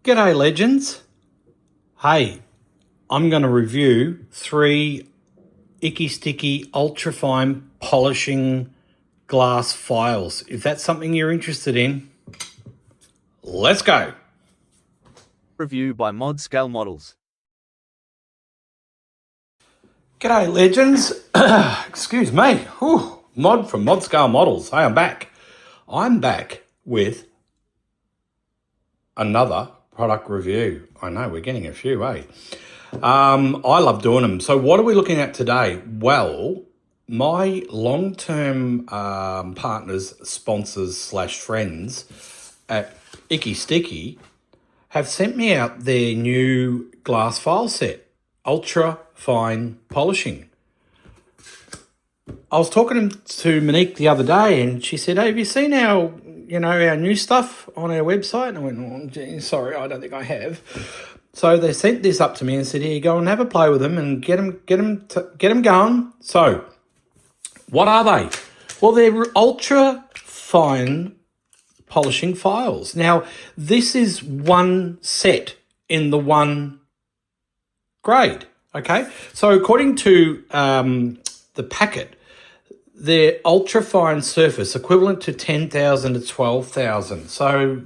G'day legends. Hey, I'm going to review 3 Icky Sticky ultra-fine polishing glass files. If that's something you're interested in, let's go. Review by Mod Scale Models. G'day legends. Excuse me. Mod from Mod Scale Models. Hey, I'm back. I'm back with another product review. I know, we're getting a few, eh? I love doing them. So what are we looking at today? Well, my long-term partners, sponsors / friends at Icky Sticky have sent me out their new glass file set, ultra fine polishing. I was talking to Monique the other day and she said, hey, have you seen our new stuff on our website? And I went, oh, gee, sorry, I don't think I have. So they sent this up to me and said, here you go and have a play with them and get them going. So what are they? Well, they're ultra fine polishing files. Now, this is one set in the one grade, okay? So according to the packet, they're ultra fine surface, equivalent to 10,000 to 12,000. So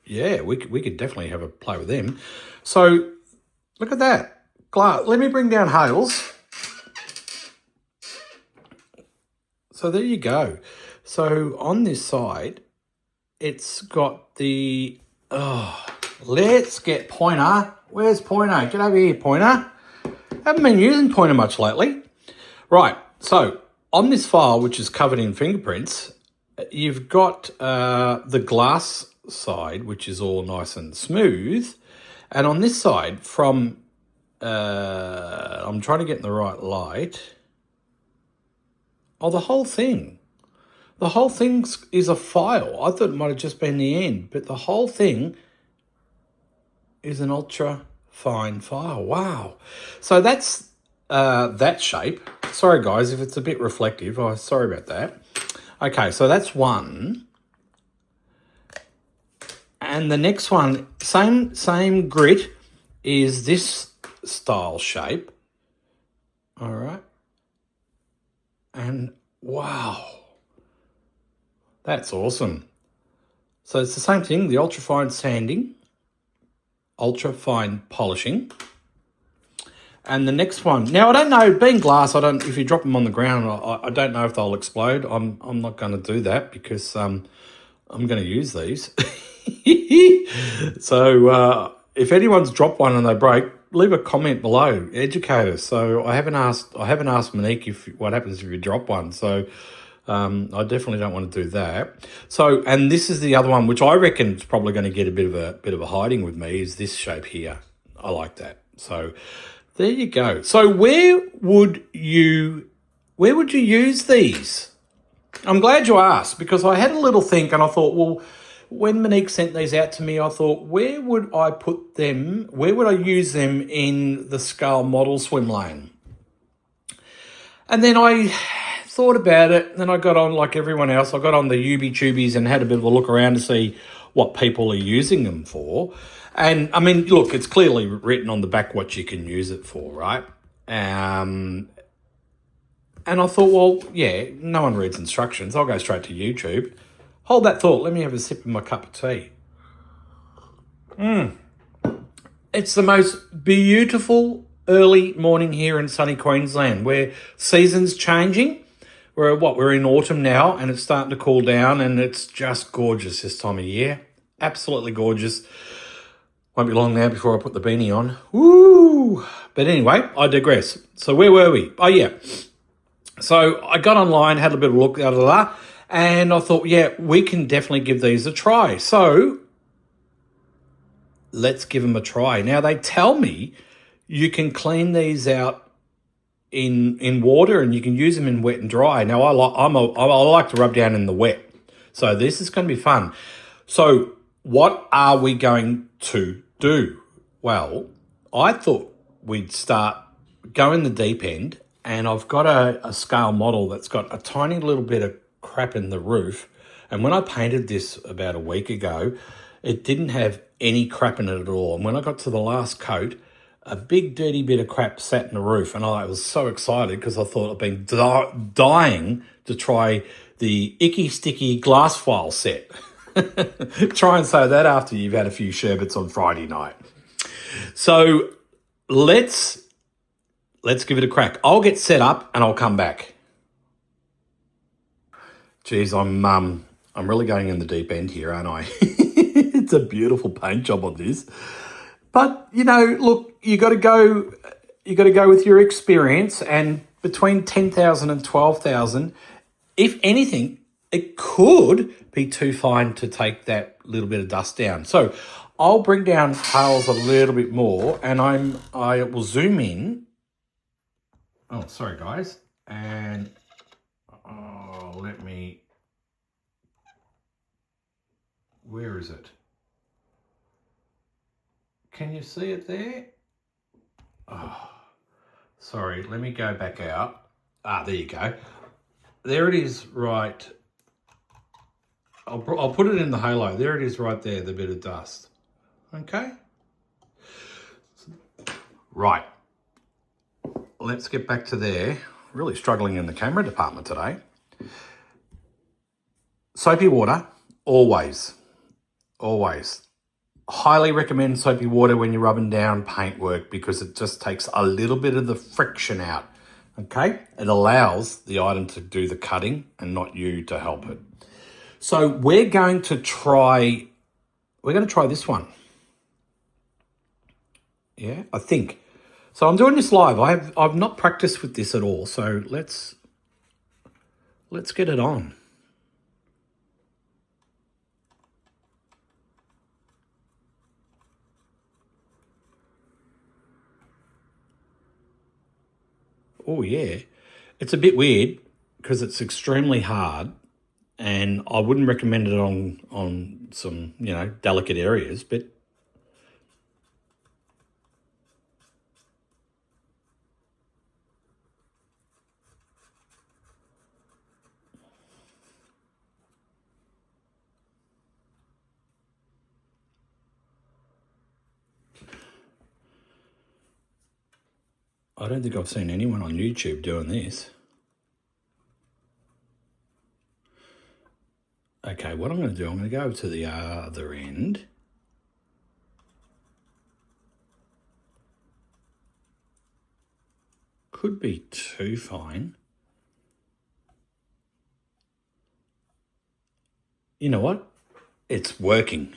yeah, we could definitely have a play with them. So look at that glass. Let me bring down Hales. So there you go. So on this side, it's got the, let's get Pointer. Where's Pointer? Get over here, Pointer. Haven't been using Pointer much lately. Right, so on this file, which is covered in fingerprints, you've got the glass side, which is all nice and smooth. And on this side, from, I'm trying to get in the right light. Oh, the whole thing. The whole thing is a file. I thought it might have just been the end, but the whole thing is an ultra fine file. Wow. So that's that shape. Sorry, guys, if it's a bit reflective. Oh, sorry about that. Okay, so that's one. And the next one, same grit, is this style shape. All right. And wow, that's awesome. So it's the same thing, the ultra fine sanding, ultra fine polishing. And the next one, now I don't know, being glass, if you drop them on the ground, I don't know if they'll explode. I'm not going to do that because I'm going to use these. So if anyone's dropped one and they break, leave a comment below, educate us. So I haven't asked Monique what happens if you drop one. So I definitely don't want to do that. So, and this is the other one, which I reckon is probably going to get a bit of a hiding with me, is this shape here. I like that. So there you go. So where would you use these? I'm glad you asked, because I had a little think and I thought, well, when Monique sent these out to me, I thought, where would I put them? Where would I use them in the scale model swim lane? And then I thought about it. And then I got on, like everyone else, I got on the YouTube and had a bit of a look around to see what people are using them for. And I mean, look, it's clearly written on the back what you can use it for, right? And I thought, well, yeah, no one reads instructions. I'll go straight to YouTube. Hold that thought. Let me have a sip of my cup of tea. It's the most beautiful early morning here in sunny Queensland, where season's changing. We're in autumn now, and it's starting to cool down, and it's just gorgeous this time of year. Absolutely gorgeous. Won't be long now before I put the beanie on. Woo! But anyway, I digress. So where were we? Oh, yeah. So I got online, had a bit of a look, and I thought, yeah, we can definitely give these a try. So let's give them a try. Now, they tell me you can clean these out in water and you can use them in wet and dry. Now, I like to rub down in the wet. So this is going to be fun. So what are we going to do? Well, I thought we'd start going the deep end, and I've got a scale model that's got a tiny little bit of crap in the roof. And when I painted this about a week ago, It didn't have any crap in it at all. And when I got to the last coat, a big dirty bit of crap sat in the roof, and I was so excited because I thought I'd been dying to try the Icky Sticky glass file set. Try and say that after you've had a few sherbets on Friday night. So let's give it a crack. I'll get set up and I'll come back. Geez, I'm really going in the deep end here, aren't I? It's a beautiful paint job on this. But, you know, look, you got to go with your experience, and between 10,000 and 12,000, if anything, it could be too fine to take that little bit of dust down. So I'll bring down Hales a little bit more, and I will zoom in. Oh, sorry guys. And where is it? Can you see it there? Oh, sorry, let me go back out. There you go. There it is, right. I'll put it in the halo. There it is right there, the bit of dust. Okay? Right. Let's get back to there. Really struggling in the camera department today. Soapy water, always. Always. Highly recommend soapy water when you're rubbing down paintwork because it just takes a little bit of the friction out. Okay? It allows the item to do the cutting and not you to help it. So we're going to try this one. Yeah, I think. So I'm doing this live. I've not practiced with this at all. So let's get it on. Oh yeah, it's a bit weird because it's extremely hard, and I wouldn't recommend it on some, you know, delicate areas, but I don't think I've seen anyone on YouTube doing this. Okay, what I'm going to do, I'm going to go to the other end. Could be too fine. You know what? It's working.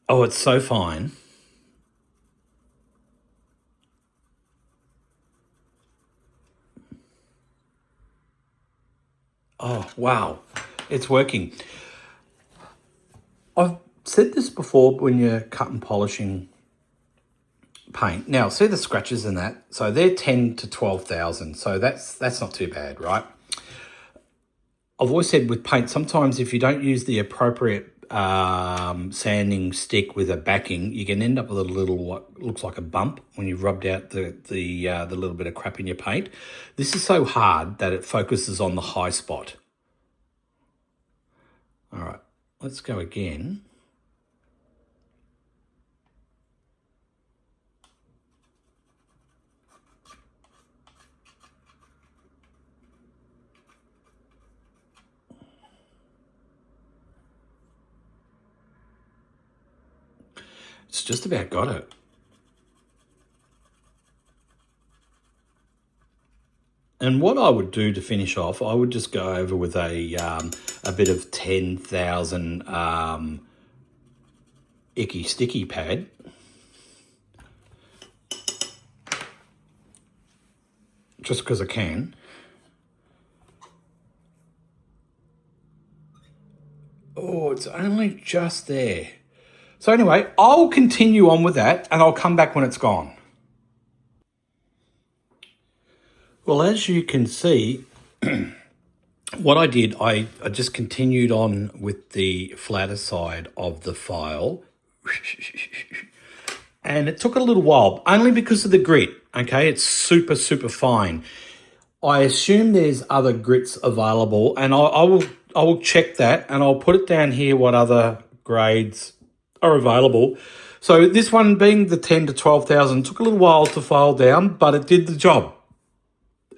Oh, it's so fine. Oh, wow. It's working. I've said this before when you're cut and polishing paint. Now, see the scratches in that? So they're 10 to 12,000. So that's not too bad, right? I've always said with paint, sometimes if you don't use the appropriate sanding stick with a backing, you can end up with a little what looks like a bump when you've rubbed out the little bit of crap in your paint. This is so hard that it focuses on the high spot. All right, let's go again. It's just about got it. And what I would do to finish off, I would just go over with a bit of 10,000 Icky Sticky pad. Just because I can. Oh, it's only just there. So anyway, I'll continue on with that and I'll come back when it's gone. Well, as you can see, what I did, I just continued on with the flatter side of the file. And it took a little while, only because of the grit, okay? It's super, super fine. I assume there's other grits available, and I will check that, and I'll put it down here what other grades are available. So this one being the 10 to 12,000 took a little while to file down, but it did the job.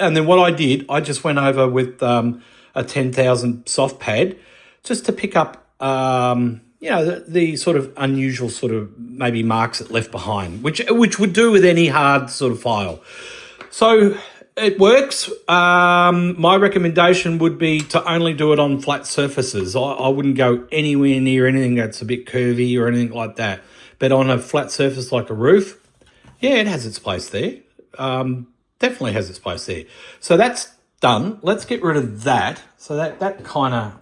And then what I did, I just went over with a 10,000 soft pad just to pick up, the sort of unusual sort of maybe marks it left behind, which would do with any hard sort of file. So it works. My recommendation would be to only do it on flat surfaces. I wouldn't go anywhere near anything that's a bit curvy or anything like that. But on a flat surface like a roof, yeah, it has its place there. Definitely has its place there. So that's done. Let's get rid of that. So that kind of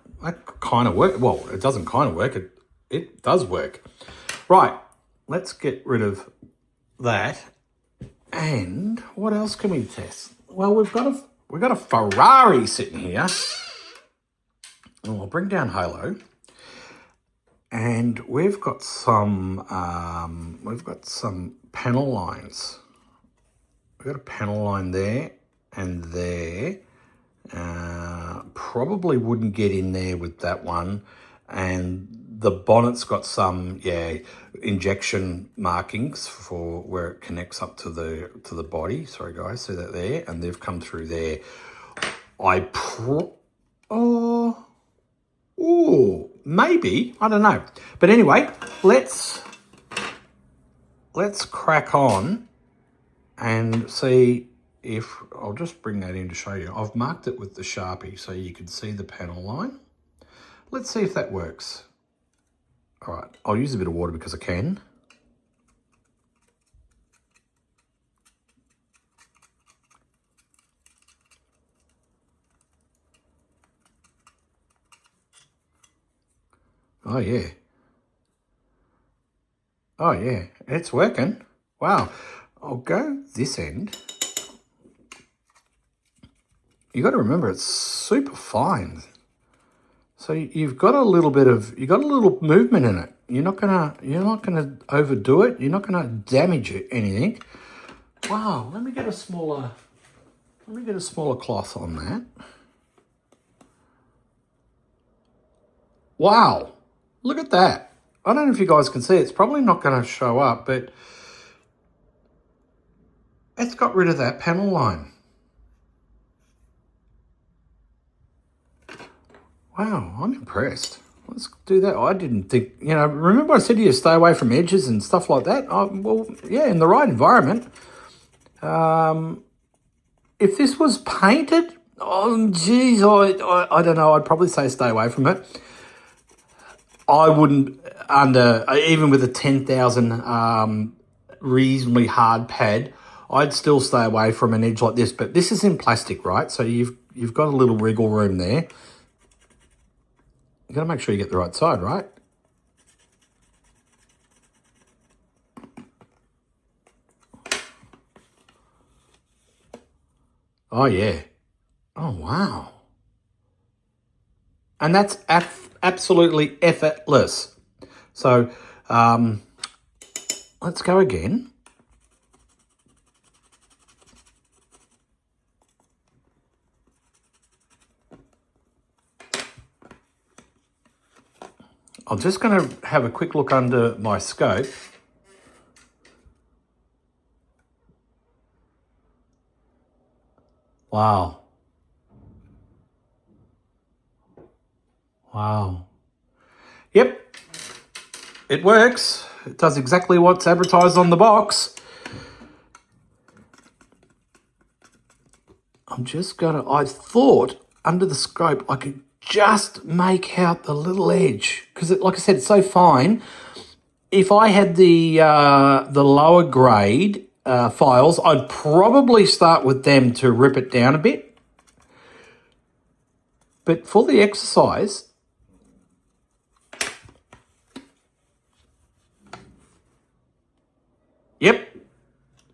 work. Well, it doesn't kind of work. It does work. Right. Let's get rid of that. And what else can we test? Well, we've got a Ferrari sitting here. And I'll bring down Halo. And we've got some panel lines. We've got a panel line there and there. Probably wouldn't get in there with that one. And the bonnet's got some, injection markings for where it connects up to the body. Sorry guys, see that there? And they've come through there. Maybe, I don't know. But anyway, let's crack on and see if, I'll just bring that in to show you. I've marked it with the Sharpie so you can see the panel line. Let's see if that works. All right, I'll use a bit of water because I can. Oh yeah. Oh yeah, it's working. Wow. I'll go this end. You got to remember it's super fine. So you've got a little movement in it. You're not gonna overdo it. You're not gonna damage it, anything. Wow, let me get a smaller cloth on that. Wow, look at that. I don't know if you guys can see it. It's probably not going to show up, but it's got rid of that panel line. Wow, I'm impressed. Let's do that. I didn't think, remember I said to you stay away from edges and stuff like that? In the right environment. If this was painted, I don't know, I'd probably say stay away from it. I wouldn't, even with a 10,000 reasonably hard pad, I'd still stay away from an edge like this. But this is in plastic, right? So you've got a little wriggle room there. You've got to make sure you get the right side, right? Oh, yeah. Oh, wow. And that's absolutely effortless. So let's go again. I'm just going to have a quick look under my scope. Wow. Wow. Yep. It works. It does exactly what's advertised on the box. I thought under the scope I could just make out the little edge because, like I said, it's so fine. If I had the lower grade files, I'd probably start with them to rip it down a bit. But for the exercise, yep,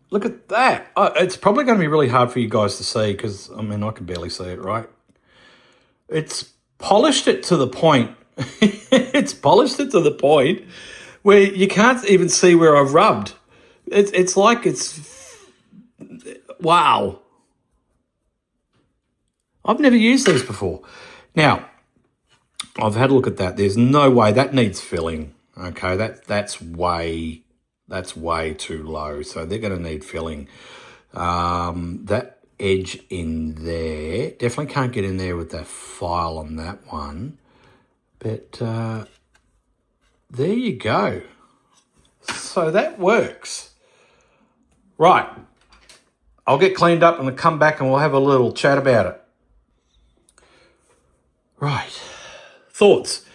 look at that. It's probably going to be really hard for you guys to see because, I can barely see it, right? It's polished it to the point. It's polished it to the point where you can't even see where I've rubbed. It's like it's, wow. I've never used these before. Now, I've had a look at that. There's no way that needs filling. Okay, that's way too low. So they're going to need filling. That edge in there, definitely can't get in there with that file on that one. But there you go. So that works. Right. I'll get cleaned up and I'll come back and we'll have a little chat about it. Right. Thoughts?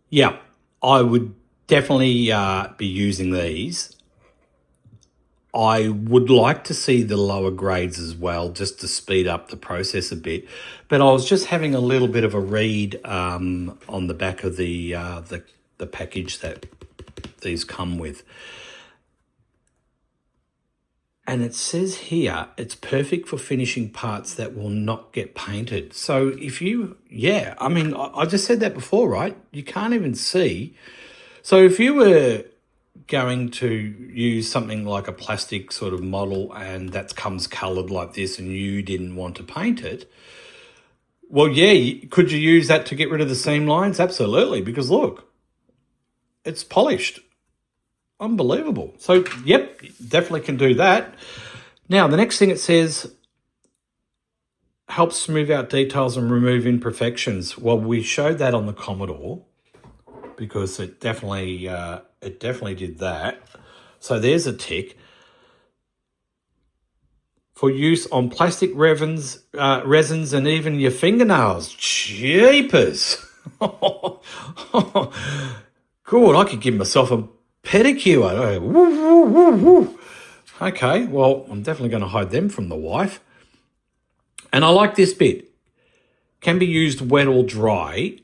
Yeah, I would definitely be using these. I would like to see the lower grades as well, just to speed up the process a bit. But I was just having a little bit of a read on the back of the package that these come with. And it says here, it's perfect for finishing parts that will not get painted. So if you, I mean, I just said that before, right? You can't even see. So if you were going to use something like a plastic sort of model and that comes coloured like this and you didn't want to paint it, well, could you use that to get rid of the seam lines? Absolutely, because look, it's polished. Unbelievable. So, yep, definitely can do that. Now, the next thing it says, helps smooth out details and remove imperfections. Well, we showed that on the Commodore because it definitely did that. So there's a tick. For use on plastic resins and even your fingernails. Jeepers. Good, I could give myself a pedicure. Woo, woo, woo, woo. Okay, well, I'm definitely going to hide them from the wife. And I like this bit. Can be used wet or dry,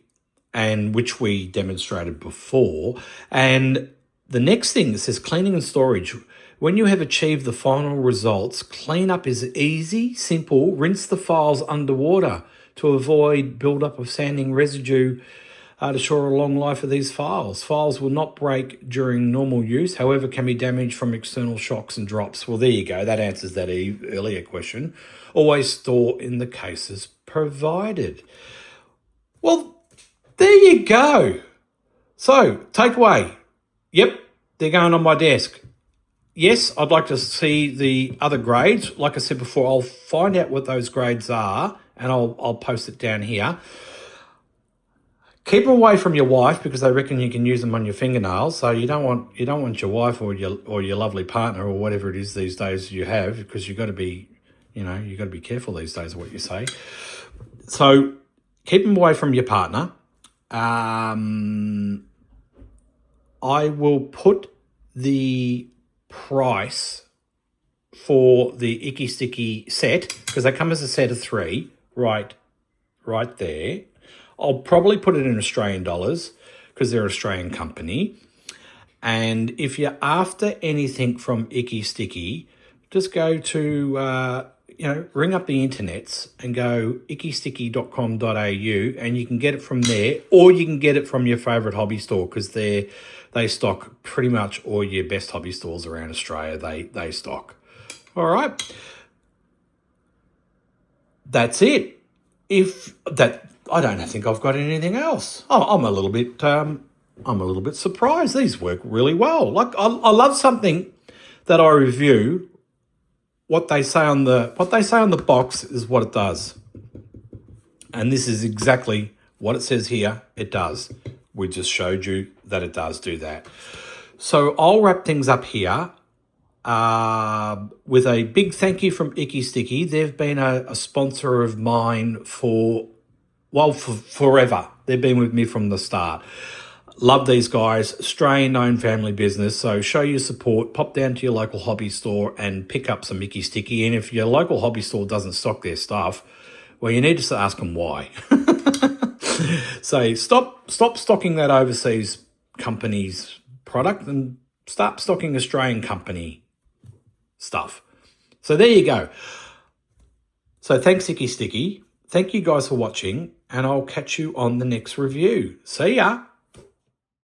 and which we demonstrated before. And the next thing, it says cleaning and storage. When you have achieved the final results, cleanup is easy, simple. Rinse the files underwater to avoid buildup of sanding residue to ensure a long life of these files. Files will not break during normal use, however, can be damaged from external shocks and drops. Well, there you go. That answers that earlier question. Always store in the cases provided. Well, there you go. So, takeaway. Yep, they're going on my desk. Yes, I'd like to see the other grades. Like I said before, I'll find out what those grades are and I'll post it down here. Keep them away from your wife because they reckon you can use them on your fingernails. So you don't want your wife or your lovely partner or whatever it is these days you have, because you've got to be, you've got to be careful these days what you say. So keep them away from your partner. I will put the price for the Icky Sticky set, because they come as a set of 3, right there. I'll probably put it in Australian dollars because they're an Australian company. And if you're after anything from Icky Sticky, just go to, ring up the internets and go ickysticky.com.au and you can get it from there, or you can get it from your favourite hobby store because they stock pretty much all your best hobby stores around Australia. They stock. All right. That's it. I don't think I've got anything else. I'm a little bit surprised. These work really well. Like I love something that I review. What they say on the box is what it does, and this is exactly what it says here. It does. We just showed you that it does do that. So I'll wrap things up here with a big thank you from Icky Sticky. They've been a sponsor of mine for forever. They've been with me from the start. Love these guys. Australian-owned family business. So show your support. Pop down to your local hobby store and pick up some Icky Sticky. And if your local hobby store doesn't stock their stuff, well, you need to ask them why. So stop stocking that overseas company's product and start stocking Australian company stuff. So there you go. So thanks, Icky Sticky. Thank you guys for watching, and I'll catch you on the next review. See ya.